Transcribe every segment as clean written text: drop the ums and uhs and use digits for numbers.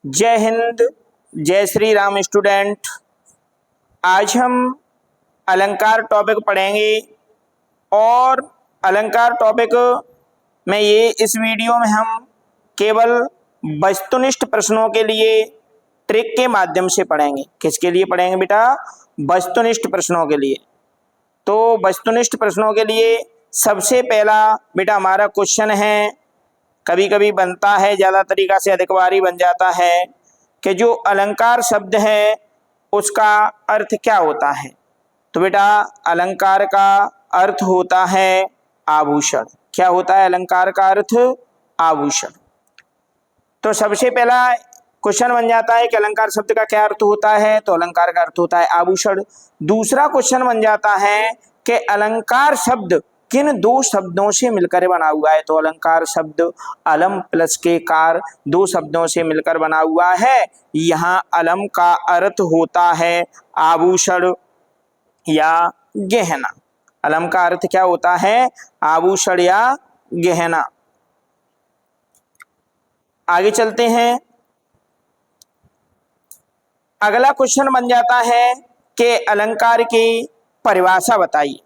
जय हिंद, जय श्री राम स्टूडेंट। आज हम अलंकार टॉपिक पढ़ेंगे और अलंकार टॉपिक में इस वीडियो में हम केवल वस्तुनिष्ठ प्रश्नों के लिए ट्रिक के माध्यम से पढ़ेंगे। किसके लिए पढ़ेंगे बेटा? वस्तुनिष्ठ प्रश्नों के लिए। तो वस्तुनिष्ठ प्रश्नों के लिए सबसे पहला बेटा हमारा क्वेश्चन है, कभी कभी बनता है, ज़्यादा तरीका से अधिक बारी बन जाता है कि जो अलंकार शब्द है उसका अर्थ क्या होता है। तो बेटा अलंकार का अर्थ होता है आभूषण। क्या होता है अलंकार का अर्थ? आभूषण। तो सबसे पहला क्वेश्चन बन जाता है कि अलंकार शब्द का क्या अर्थ होता है। तो अलंकार का अर्थ होता है आभूषण। दूसरा क्वेश्चन बन जाता है कि अलंकार शब्द किन दो शब्दों से मिलकर बना हुआ है। तो अलंकार शब्द अलम प्लस के कार दो शब्दों से मिलकर बना हुआ है। यहाँ अलम का अर्थ होता है आभूषण या गहना। अलम का अर्थ क्या होता है? आभूषण या गहना। आगे चलते हैं। अगला क्वेश्चन बन जाता है कि अलंकार की परिभाषा बताइए।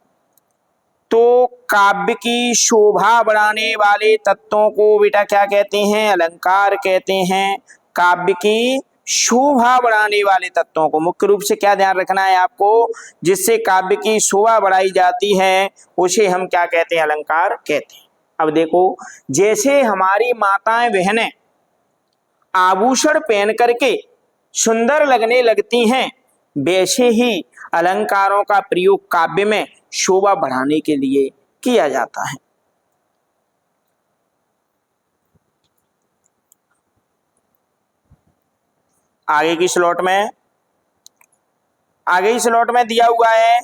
तो काव्य की शोभा बढ़ाने वाले तत्वों को बेटा क्या कहते हैं? अलंकार कहते हैं। काव्य की शोभा बढ़ाने वाले तत्वों को मुख्य रूप से क्या ध्यान रखना है आपको? जिससे काव्य की शोभा बढ़ाई जाती है उसे हम क्या कहते हैं? अलंकार कहते हैं। अब देखो, जैसे हमारी माताएं बहनें आभूषण पहन करके सुंदर लगने लगती हैं, वैसे ही अलंकारों का प्रयोग काव्य में शोभा बढ़ाने के लिए किया जाता है। आगे की स्लॉट में दिया हुआ है,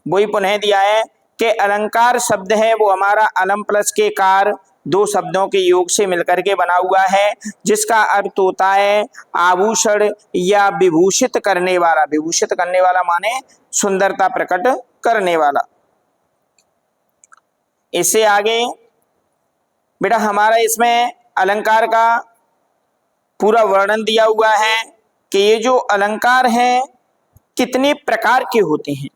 वही पुनः दिया है कि अलंकार शब्द है वो हमारा अलम प्लस के कार दो शब्दों के योग से मिलकर के बना हुआ है, जिसका अर्थ होता है आभूषण या विभूषित करने वाला। विभूषित करने वाला माने सुंदरता प्रकट करने वाला। इससे आगे बेटा हमारा इसमें अलंकार का पूरा वर्णन दिया हुआ है कि ये जो अलंकार हैं कितने प्रकार के होते हैं।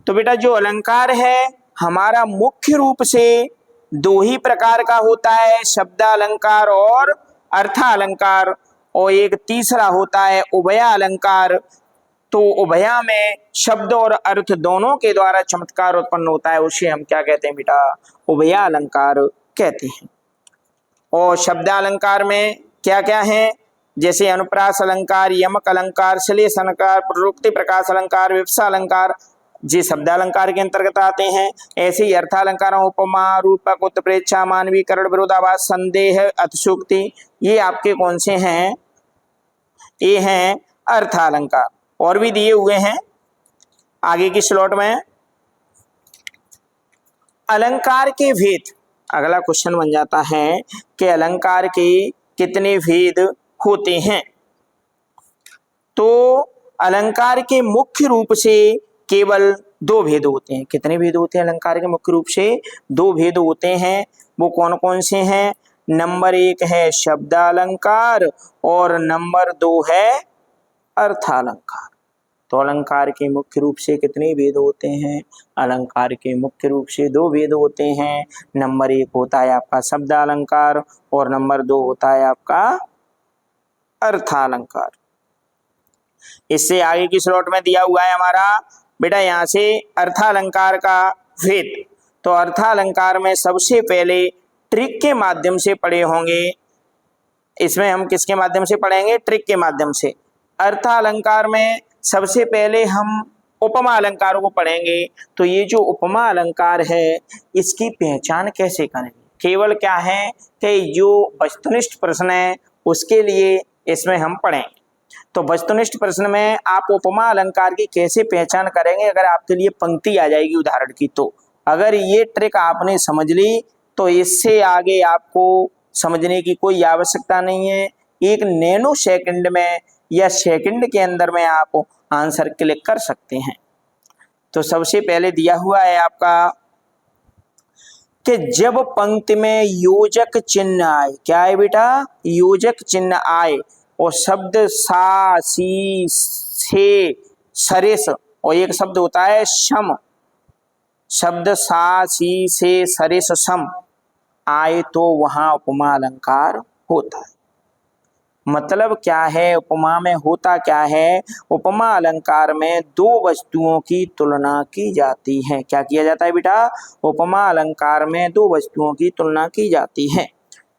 तो बेटा जो अलंकार है हमारा मुख्य रूप से दो ही प्रकार का होता है, शब्दालंकार और अर्थालंकार, और एक तीसरा होता है उभया अलंकार। तो उभया में शब्द और अर्थ दोनों के द्वारा चमत्कार उत्पन्न होता है, उसे हम क्या कहते हैं बेटा? उभया अलंकार कहते हैं। और शब्दालंकार में क्या क्या है? जैसे अनुप्रास अलंकार, यमक अलंकार, श्लेष अलंकार, प्रयुक्ति प्रकाश अलंकार, विवक्षा अलंकार, ये शब्दालंकार के अंतर्गत आते हैं। ऐसे ही अर्थालंकार उपमा, रूपक, उत्प्रेक्षा, मानवीकरण, विरोधाभास, संदेह, अतिशयोक्ति, ये आपके कौन से हैं? ये हैं अर्थालंकार। और भी दिए हुए हैं आगे की स्लॉट में। अलंकार के भेद, अगला क्वेश्चन बन जाता है कि अलंकार के कितने भेद होते हैं। तो अलंकार के मुख्य रूप से केवल दो भेद होते हैं। कितने भेद होते हैं अलंकार के? मुख्य रूप से दो भेद होते हैं। वो कौन कौन से हैं? नंबर एक है शब्दालंकार और नंबर दो है अर्थालंकार। तो अलंकार के मुख्य रूप से कितने भेद होते हैं? अलंकार के मुख्य रूप से दो भेद होते हैं। नंबर एक होता है आपका शब्दालंकार और नंबर दो होता है आपका अर्थालंकार। इससे आगे की स्लॉट में दिया हुआ है हमारा बेटा यहाँ से अर्थालंकार का भेद। तो अर्थालंकार में सबसे पहले ट्रिक के माध्यम से पढ़े होंगे। इसमें हम किसके माध्यम से पढ़ेंगे? ट्रिक के माध्यम से। अर्थालंकार में सबसे पहले हम उपमा अलंकार को पढ़ेंगे। तो ये जो उपमा अलंकार है इसकी पहचान कैसे करेंगे? केवल क्या है कि जो वस्तुनिष्ठ प्रश्न है उसके लिए इसमें हम पढ़ेंगे। तो वस्तुनिष्ठ प्रश्न में आप उपमा अलंकार की कैसे पहचान करेंगे? अगर आपके लिए पंक्ति आ जाएगी उदाहरण की, तो अगर ये ट्रिक आपने समझ ली तो इससे आगे आपको समझने की कोई आवश्यकता नहीं है। एक नैनो सेकंड में या सेकंड के अंदर में आप आंसर क्लिक कर सकते हैं। तो सबसे पहले दिया हुआ है आपका कि जब पंक्ति में योजक चिन्ह आए, क्या है बेटा, योजक चिन्ह आए और शब्द सा सी से सरेस और एक शब्द होता है सम, शब्द सा सी से सरेस सम आए तो वहां उपमा अलंकार होता है। मतलब क्या है, उपमा में होता क्या है, उपमा अलंकार में दो वस्तुओं की तुलना की जाती है। क्या किया जाता है बेटा, उपमा अलंकार में दो वस्तुओं की तुलना की जाती है।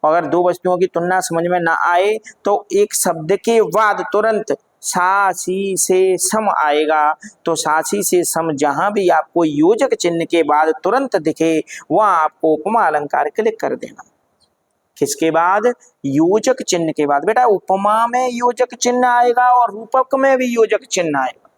अगर दो वस्तुओं की तुलना समझ में ना आए तो एक शब्द के बाद तुरंत सा सी से सम आएगा, तो सासी से सम जहां भी आपको योजक चिन्ह के बाद तुरंत दिखे वहां आपको उपमा अलंकार क्लिक कर देना। किसके बाद, योजक चिन्ह के बाद। बेटा उपमा में योजक चिन्ह आएगा और रूपक में भी योजक चिन्ह आएगा,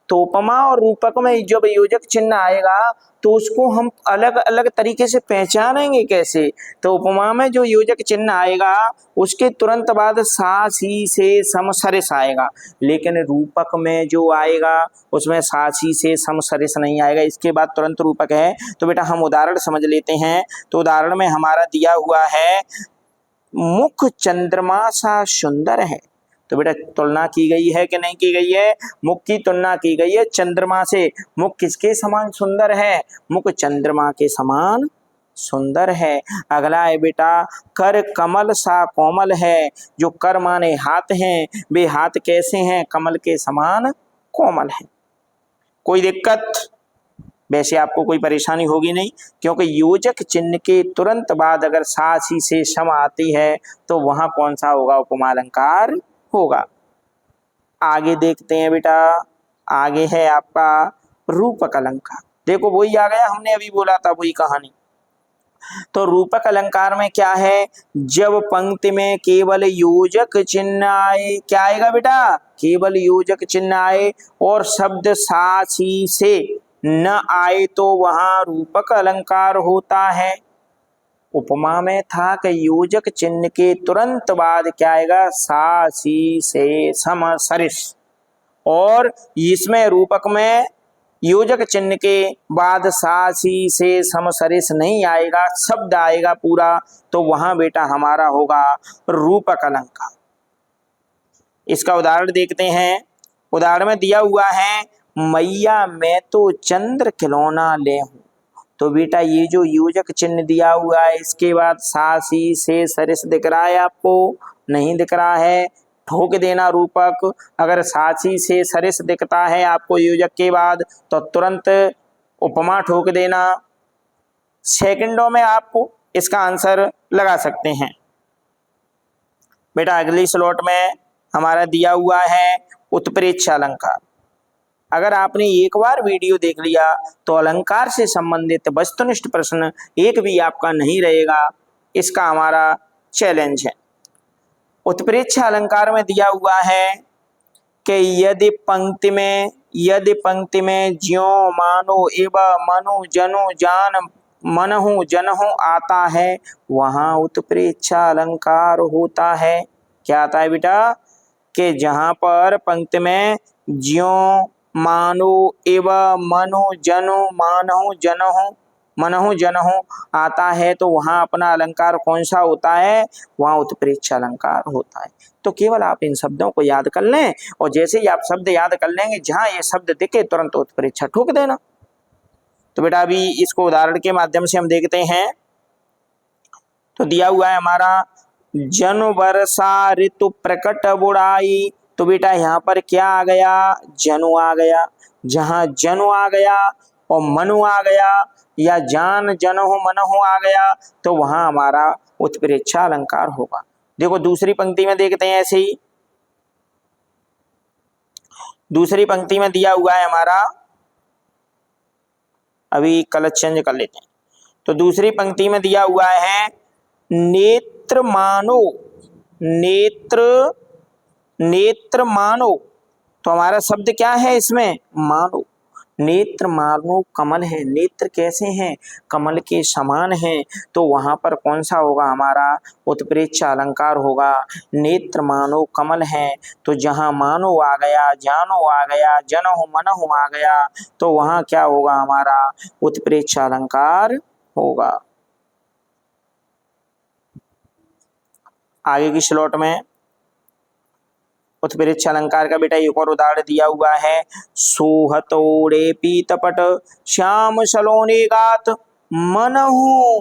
तो उपमा और रूपक में जब योजक चिन्ह आएगा तो उसको हम अलग अलग तरीके से पहचानेंगे कैसे, तो उपमा में जो योजक चिन्ह आएगा उसके तुरंत बाद सा सी से सम सरिस आएगा, लेकिन रूपक में जो आएगा उसमें सा सी से सम सरिस नहीं आएगा, इसके बाद तुरंत रूपक है। तो बेटा हम उदाहरण समझ लेते हैं। तो उदाहरण में हमारा दिया हुआ है मुख चंद्रमा सा सुंदर है, तो बेटा तुलना की गई है कि नहीं की गई है, मुख की तुलना की गई है चंद्रमा से। मुख किसके समान सुंदर है, मुख चंद्रमा के समान सुंदर है। अगला है बेटा कर कमल सा कोमल है, जो कर माने हाथ हैं, वे हाथ कैसे हैं, कमल के समान कोमल है। कोई दिक्कत, वैसे आपको कोई परेशानी होगी नहीं, क्योंकि योजक चिन्ह के तुरंत बाद अगर सा सी से सम आती है तो वहां कौन सा होगा, उपमा अलंकार होगा। आगे देखते हैं बेटा, आगे है आपका रूपक अलंकार। देखो वही आ गया, हमने अभी बोला था वही कहानी। तो रूपक अलंकार में क्या है, जब पंक्ति में केवल योजक चिन्ह आए, क्या आएगा बेटा, केवल योजक चिन्ह आए और शब्द सा सी से न आए तो वहां रूपक अलंकार होता है। उपमा में था कि योजक चिन्ह के तुरंत बाद क्या आएगा, सा सी से सम सरिस, और इसमें रूपक में योजक चिन्ह के बाद सा सी से सम सरिस नहीं आएगा, शब्द आएगा पूरा, तो वहां बेटा हमारा होगा रूपक अलंकार। इसका उदाहरण देखते हैं। उदाहरण में दिया हुआ है मैया मैं तो चंद्र खिलौना ले हूं, तो बेटा ये जो योजक चिन्ह दिया हुआ है इसके बाद सा सी से सरिस दिख रहा है, आपको नहीं दिख रहा है, ठोक देना रूपक। अगर सासी से सरिस दिखता है आपको योजक के बाद तो तुरंत उपमा ठोक देना। सेकंडों में आप इसका आंसर लगा सकते हैं। बेटा अगली स्लॉट में हमारा दिया हुआ है उत्प्रेक्ष अलंकार। अगर आपने एक बार वीडियो देख लिया तो अलंकार से संबंधित वस्तुनिष्ठ प्रश्न एक भी आपका नहीं रहेगा, इसका हमारा चैलेंज है। उत्प्रेक्ष अलंकार में दिया हुआ है कि यदि पंक्ति में ज्यों मानो एव मनु जनु जान मनहु जनहु आता है वहां उत्प्रेक्ष अलंकार होता है। क्या आता है बेटा, कि जहां पर पंक्ति में ज्यों मानो एव मनु जनु मानहु जनहु मनहु जनहु आता है तो वहां अपना अलंकार कौन सा होता है, वहां उत्प्रेक्ष अलंकार होता है। तो केवल आप इन शब्दों को याद कर लें और जैसे ही आप शब्द याद कर लेंगे जहां ये शब्द दिखे तुरंत उत्प्रेक्ष ठोक देना। तो बेटा अभी इसको उदाहरण के माध्यम से हम देखते हैं। तो दिया हुआ है हमारा जन वर्षा ऋतु प्रकट बुढ़ाई, तो बेटा यहाँ पर क्या आ गया, जनु आ गया। जहां जनु आ गया और मनु आ गया या जान जनहु मनहु आ गया तो वहां हमारा उत्प्रेक्ष अलंकार होगा। देखो दूसरी पंक्ति में देखते हैं, ऐसे ही दूसरी पंक्ति में दिया हुआ है हमारा, अभी कलर चेंज कर लेते हैं। तो दूसरी पंक्ति में दिया हुआ है नेत्र मानो, नेत्र मानो, तो हमारा शब्द क्या है इसमें, मानो। नेत्र मानो कमल है, नेत्र कैसे हैं, कमल के समान हैं, तो वहां पर कौन सा होगा हमारा उत्प्रेक्ष अलंकार होगा। नेत्र मानो कमल है, तो जहां मानो आ गया, जानो आ गया, जनहु मनहु आ गया तो वहां क्या होगा हमारा उत्प्रेक्ष अलंकार होगा। आगे की स्लॉट में उत्प्रेक्ष अलंकार का बेटा एक और उदाहरण दिया हुआ है। सोहतोड़े पीतपट श्याम सलोने गात मनहु,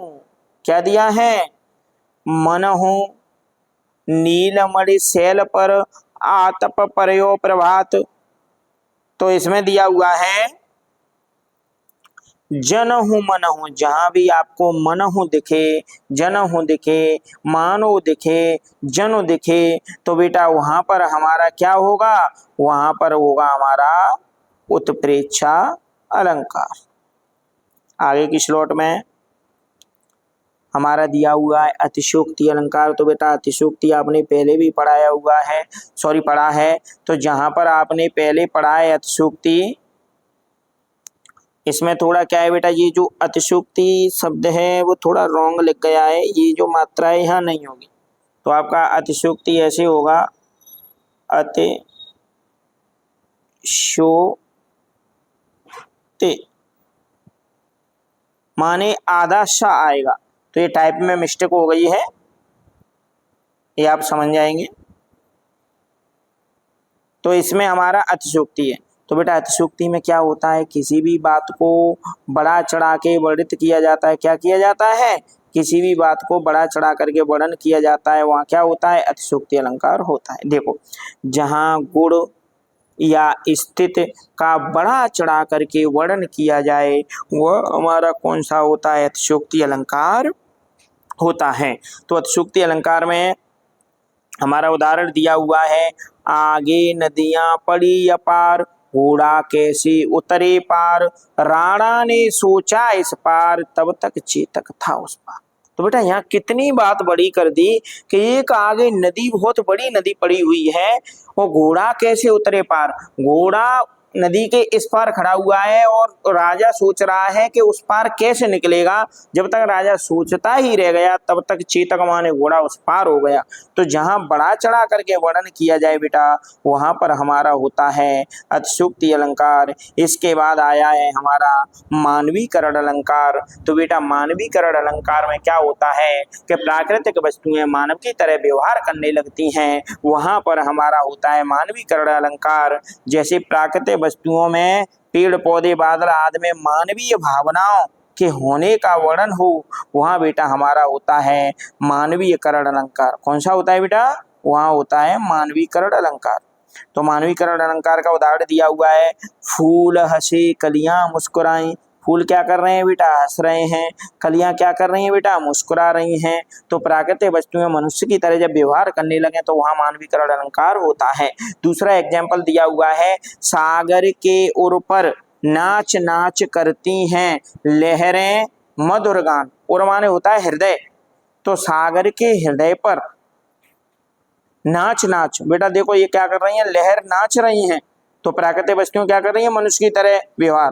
क्या दिया है? मनहु नीलमणि शैल पर आतप परयो प्रभात। तो इसमें दिया हुआ है जनहु मनहु, जहां भी आपको मनहु दिखे, जनहु दिखे, मानो दिखे, जनु दिखे, तो बेटा वहां पर हमारा क्या होगा? वहां पर होगा हमारा उत्प्रेक्षा अलंकार। आगे की स्लॉट में हमारा दिया हुआ है अतिशयोक्ति अलंकार। तो बेटा अतिशयोक्ति आपने पहले भी पढ़ा है। तो जहां पर आपने पहले पढ़ा है अतिशयोक्ति, इसमें थोड़ा क्या है बेटा, ये जो अतिशयोक्ति शब्द है वो थोड़ा रॉन्ग लिख गया है, ये जो मात्रा है यहाँ नहीं होगी। तो आपका अतिशयोक्ति ऐसे होगा, अतिशयोक्ति माने आधा सा आएगा, तो ये टाइप में मिस्टेक हो गई है, ये आप समझ जाएंगे। तो इसमें हमारा अतिशयोक्ति है। तो बेटा अतिशयोक्ति में क्या होता है? किसी भी बात को बड़ा चढ़ा के वर्णित किया जाता है। क्या किया जाता है? किसी भी बात को बड़ा चढ़ा करके वर्णन किया जाता है, वहाँ क्या होता है? अतिशयोक्ति अलंकार होता है। देखो, जहाँ गुण या स्थिति का बड़ा चढ़ा करके वर्णन किया जाए वह हमारा कौन सा होता है? अतिशयोक्ति अलंकार होता है। तो अतिशयोक्ति अलंकार में हमारा उदाहरण दिया हुआ है, आगे नदियां पड़ी अपार, घोड़ा कैसे उतरे पार, राणा ने सोचा इस पार, तब तक चेतक था उस पार। तो बेटा यहाँ कितनी बात बड़ी कर दी कि एक आगे नदी, बहुत बड़ी नदी पड़ी हुई है, और घोड़ा कैसे उतरे पार। घोड़ा नदी के इस पार खड़ा हुआ है और राजा सोच रहा है कि उस पार कैसे निकलेगा। जब तक राजा सोचता ही रह गया तब तक चेतक माने घोड़ा उस पार हो गया। तो जहां बड़ा चढ़ा करके वर्णन किया जाए बेटा, वहां पर हमारा होता है अतिशयोक्ति अलंकार। इसके बाद आया है हमारा मानवीकरण अलंकार। तो बेटा मानवीकरण अलंकार में क्या होता है कि प्राकृतिक वस्तुएं मानव की तरह व्यवहार करने लगती हैं, वहां पर हमारा होता है मानवीकरण अलंकार। जैसे प्राकृतिक वस्तुओं में पेड़ पौधे बादल आदि में मानवीय भावनाओं के होने का वर्णन हो, वहां बेटा हमारा होता है मानवीयकरण अलंकार। कौन सा होता है बेटा? वहां होता है मानवीकरण अलंकार। तो मानवीकरण अलंकार का उदाहरण दिया हुआ है, फूल हंसे कलियां मुस्कुराई। फूल क्या कर रहे हैं बेटा? हंस रहे हैं। कलियां क्या कर रही हैं बेटा? मुस्कुरा रही हैं। तो प्राकृतिक वस्तुएं मनुष्य की तरह जब व्यवहार करने लगे तो वहां मानवीकरण अलंकार होता है। दूसरा एग्जाम्पल दिया हुआ है, सागर के उर पर नाच नाच करती हैं लहरें मधुर गान। उर माने होता है हृदय। तो सागर के हृदय पर नाच नाच, बेटा देखो ये क्या कर रही हैं? लहर नाच रही हैं। तो प्राकृतिक वस्तुएं क्या कर रही हैं? मनुष्य की तरह व्यवहार।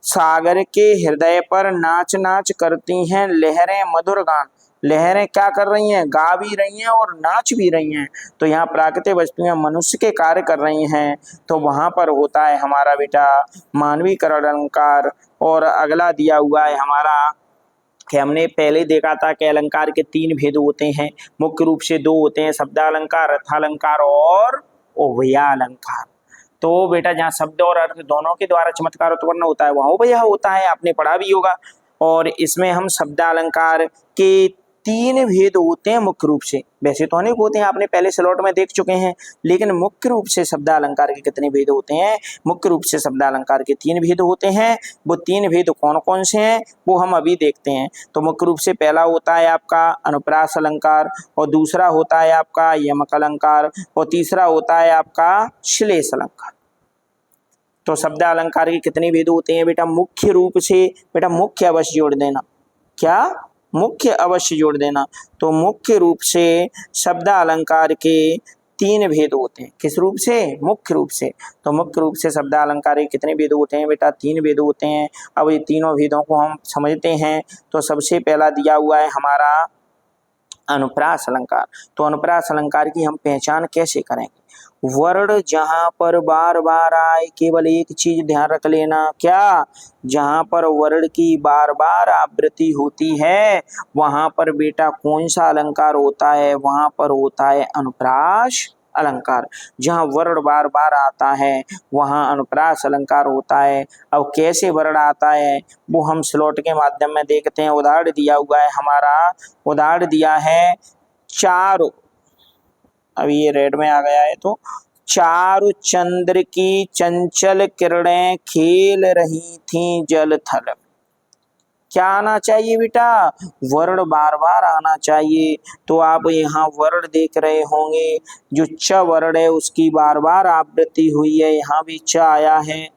सागर के हृदय पर नाच नाच करती हैं लहरें मधुर गान। लहरें क्या कर रही हैं? गा भी रही हैं और नाच भी रही हैं। तो यहाँ प्राकृतिक वस्तुएं मनुष्य के कार्य कर रही हैं, तो वहां पर होता है हमारा बेटा मानवीकरण अलंकार। और अगला दिया हुआ है हमारा कि हमने पहले देखा था कि अलंकार के 3 भेद होते हैं, मुख्य रूप से 2 होते हैं, शब्दालंकार, अर्थालंकार और उभयालंकार। तो बेटा जहाँ शब्द और अर्थ दोनों के द्वारा चमत्कार उत्पन्न होता है वहां उभय होता है, आपने पढ़ा भी होगा। और इसमें हम शब्दालंकार के 3 भेद होते हैं मुख्य रूप से। वैसे तो अनेक होते हैं, आपने पहले स्लॉट में देख चुके हैं, लेकिन मुख्य रूप से शब्दालंकार के कितने भेद होते हैं? मुख्य रूप से शब्दालंकार के 3 भेद होते हैं। वो 3 भेद कौन कौन से हैं वो हम अभी देखते हैं। तो मुख्य रूप से पहला होता है आपका अनुप्रास अलंकार, और दूसरा होता है आपका यमक अलंकार, और तीसरा होता है आपका श्लेष अलंकार। तो शब्द अलंकार के कितने भेद होते हैं बेटा? मुख्य रूप से, बेटा मुख्य अवश्य जोड़ देना। क्या? मुख्य अवश्य जोड़ देना। तो मुख्य रूप से शब्द अलंकार के 3 भेद होते हैं। किस रूप से? मुख्य रूप से। तो मुख्य रूप से शब्द अलंकार के कितने भेद होते हैं बेटा? 3 भेद होते हैं। अब ये तीनों भेदों को हम समझते हैं। तो सबसे पहला दिया हुआ है हमारा अनुप्रास अलंकार। तो अनुप्रास अलंकार की हम पहचान कैसे करेंगे? वर्ण जहां पर बार बार आए, केवल एक चीज ध्यान रख लेना, क्या? जहां पर वर्ण की बार बार आवृत्ति होती है वहां पर बेटा कौन सा अलंकार होता है? वहां पर होता है अनुप्रास अलंकार। जहां वर्ण बार बार आता है वहां अनुप्रास अलंकार होता है। अब कैसे वर्ण आता है वो हम स्लॉट के माध्यम में देखते हैं। उदाहरण दिया हुआ है हमारा, उदाहरण दिया है चारों, अभी ये रेड में आ गया है, तो चारु चंद्र की चंचल किरणें खेल रही थीं जल थल। क्या आना चाहिए बेटा? वर्ण बार बार आना चाहिए। तो आप यहाँ वर्ण देख रहे होंगे, जो च वर्ण है उसकी बार बार आवृत्ति हुई है, यहाँ भी च आया है।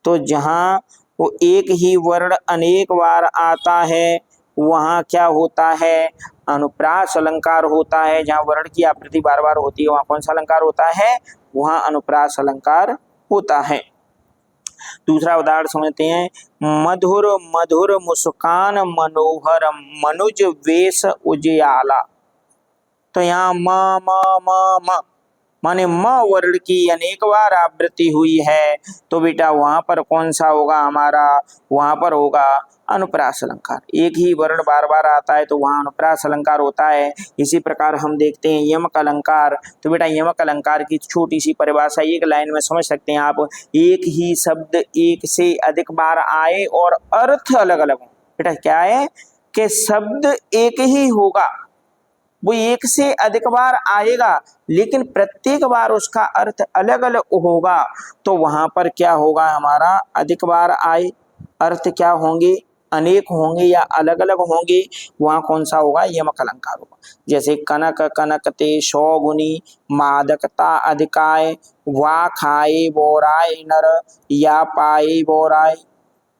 तो जहाँ वो एक ही वर्ण अनेक बार आता है वहाँ क्या होता है? अनुप्रास अलंकार होता है। जहाँ वर्ण की आवृत्ति बार बार होती है वहाँ कौन सा अलंकार होता है? वहाँ अनुप्रास अलंकार होता है। दूसरा उदाहरण समझते हैं। मधुर मधुर मुस्कान मनोहर मनुज वेश उजियाला। तो यहाँ म माने म वर्ण की अनेक बार आवृत्ति हुई है, तो बेटा वहां पर कौन सा होगा हमारा? वहां पर होगा अनुप्रास अलंकार। एक ही वर्ण बार बार आता है तो वहां अनुप्रास अलंकार होता है। इसी प्रकार हम देखते हैं यमक अलंकार। तो बेटा यमक अलंकार की छोटी सी परिभाषा एक लाइन में समझ सकते हैं आप। एक ही शब्द एक से अधिक बार आए और अर्थ अलग अलग हो। बेटा क्या है कि शब्द एक ही होगा, वो एक से अधिक बार आएगा लेकिन प्रत्येक बार उसका अर्थ अलग अलग होगा। तो वहां पर क्या होगा हमारा? अधिक बार आए, अर्थ क्या होंगे? अनेक होंगे या अलग अलग होंगे। वहां कौन सा होगा? यमक अलंकार होगा। जैसे कनक कनकते सौगुनी मादकता अधिकाय, वा खाए बोराय नर या पाए बोराय।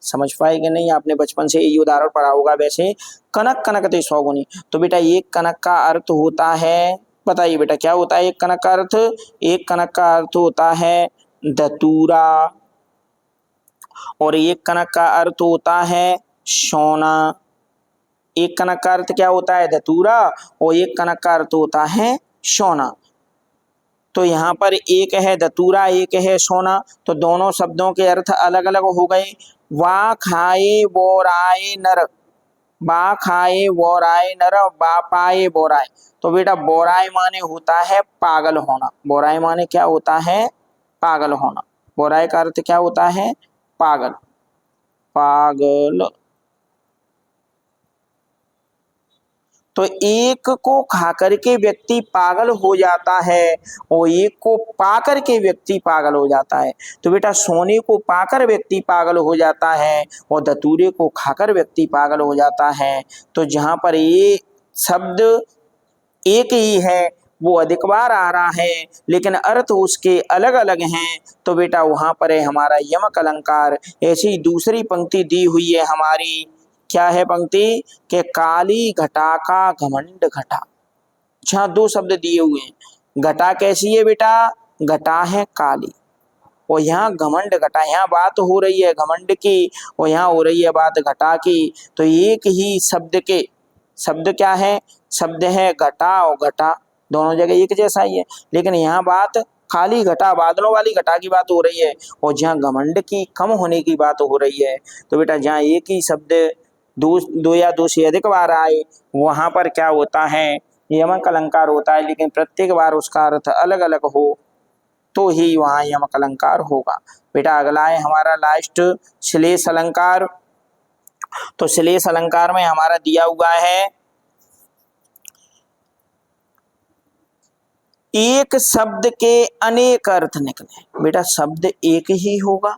समझ पाएंगे नहीं? आपने बचपन से ये उदाहरण पढ़ा होगा। वैसे कनक कनकते सौगुनी, तो बेटा एक कनक का अर्थ होता है, बताइए बेटा क्या होता है एक कनक का अर्थ? एक कनक का अर्थ होता है धतूरा, और एक कनक का अर्थ होता है सोना। एक कनक का अर्थ क्या होता है? धतूरा, और एक कनक का अर्थ होता है सोना। तो यहाँ पर एक है धतूरा, एक है सोना, तो दोनों शब्दों के अर्थ अलग अलग हो गए। वा खाए बोराए नर, बा खाए बोराए नर, बा पाए बोराए। तो बेटा बोराए माने होता है पागल होना। बोराए माने क्या होता है? पागल होना। बोराए का अर्थ क्या होता है? पागल, पागल। तो एक को खा करके व्यक्ति पागल हो जाता है और एक को पा करके व्यक्ति पागल हो जाता है। तो बेटा सोने को पाकर व्यक्ति पागल हो जाता है और धतूरे को खाकर व्यक्ति पागल हो जाता है। तो जहां पर ये शब्द एक ही है वो अधिक बार आ रहा है लेकिन अर्थ उसके अलग अलग हैं, तो बेटा वहां पर है हमारा यमक अलंकार। ऐसी दूसरी पंक्ति दी हुई है हमारी, क्या है पंक्ति? के काली घटा का घमंड घटा। जहाँ दो शब्द दिए हुए हैं। घटा कैसी है बेटा? घटा है काली, और यहाँ घमंड घटा। यहाँ बात हो रही है घमंड की और यहाँ हो रही है बात घटा की। तो एक ही शब्द के, शब्द क्या है? शब्द है घटा और घटा, दोनों जगह एक जैसा ही है, लेकिन यहाँ बात खाली घटा, बादलों वाली घटा की बात हो रही है, और जहाँ घमंड की कम होने की बात हो रही है। तो बेटा जहाँ एक ही शब्द दो या दो से अधिक बार आए वहां पर क्या होता है? यमक अलंकार होता है, लेकिन प्रत्येक बार उसका अर्थ अलग अलग हो तो ही वहां यमक अलंकार होगा। बेटा अगला है हमारा लास्ट श्लेष अलंकार। तो श्लेष अलंकार में हमारा दिया हुआ है एक शब्द के अनेक अर्थ निकले। बेटा शब्द एक ही होगा,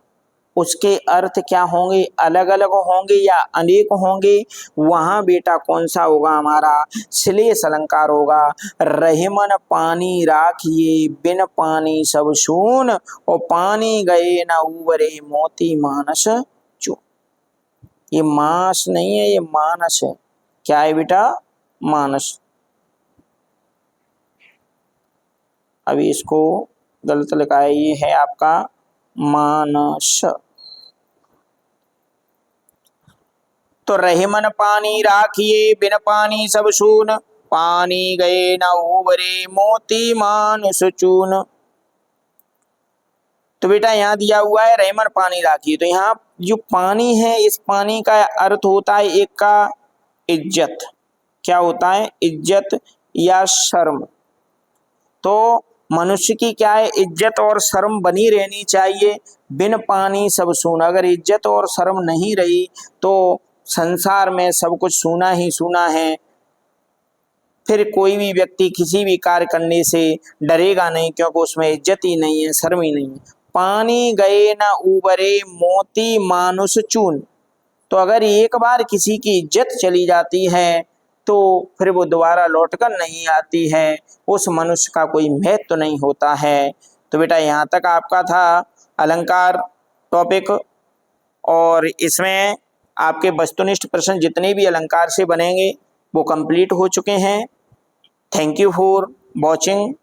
उसके अर्थ क्या होंगे? अलग अलग होंगे या अनेक होंगे। वहां बेटा कौन सा होगा हमारा? श्लेष अलंकार होगा। रहीमन पानी राखिए बिन पानी सब सून, और पानी गए न उबरे मोती मानस चून। ये मास नहीं है, ये मानस है। क्या है बेटा? मानस। अभी इसको गलत लिखा है, ये है आपका मानस। तो रहे मन पानी राखिए, बिन पानी सब सून, पानी गए न उबरे मोती मानुष चून। तो बेटा यहाँ दिया हुआ है रहे मन पानी राखिए, तो यहाँ जो पानी है इस पानी का अर्थ होता है एक का इज्जत। क्या होता है? इज्जत या शर्म। तो मनुष्य की क्या है? इज्जत और शर्म बनी रहनी चाहिए। बिन पानी सब सूना, अगर इज्जत और शर्म नहीं रही तो संसार में सब कुछ सूना ही सूना है। फिर कोई भी व्यक्ति किसी भी कार्य करने से डरेगा नहीं, क्योंकि उसमें इज्जत ही नहीं है, शर्म ही नहीं है। पानी गए न उबरे मोती मानुष चून। तो अगर एक बार किसी की इज्जत चली जाती है तो फिर वो दोबारा लौटकर नहीं आती है, उस मनुष्य का कोई महत्व तो नहीं होता है। तो बेटा यहाँ तक आपका था अलंकार टॉपिक, और इसमें आपके वस्तुनिष्ठ प्रश्न जितने भी अलंकार से बनेंगे वो कंप्लीट हो चुके हैं। Thank you for watching.